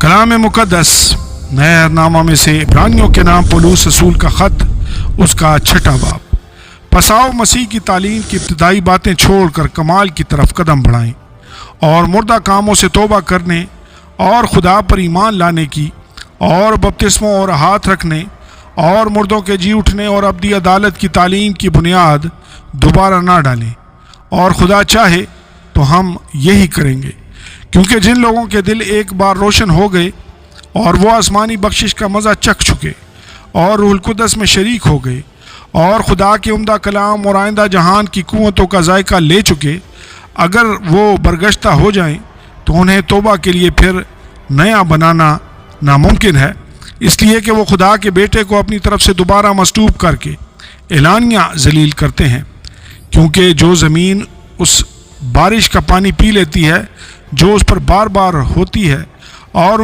کلام مقدس نیا نامہ میں سے عبرانیوں کے نام پولس رسول کا خط، اس کا 6واں باب۔ پس آؤ مسیح کی تعلیم کی ابتدائی باتیں چھوڑ کر کمال کی طرف قدم بڑھائیں، اور مردہ کاموں سے توبہ کرنے اور خدا پر ایمان لانے کی، اور بپتسموں اور ہاتھ رکھنے اور مردوں کے جی اٹھنے اور ابدی عدالت کی تعلیم کی بنیاد دوبارہ نہ ڈالیں، اور خدا چاہے تو ہم یہی کریں گے، کیونکہ جن لوگوں کے دل ایک بار روشن ہو گئے اور وہ آسمانی بخشش کا مزہ چکھ چکے اور روح القدس میں شریک ہو گئے اور خدا کے عمدہ کلام اور آئندہ جہان کی قوتوں کا ذائقہ لے چکے، اگر وہ برگشتہ ہو جائیں تو انہیں توبہ کے لیے پھر نیا بنانا ناممکن ہے، اس لیے کہ وہ خدا کے بیٹے کو اپنی طرف سے دوبارہ مصلوب کر کے اعلانیہ ذلیل کرتے ہیں، کیونکہ جو زمین اس بارش کا پانی پی لیتی ہے جو اس پر بار بار ہوتی ہے اور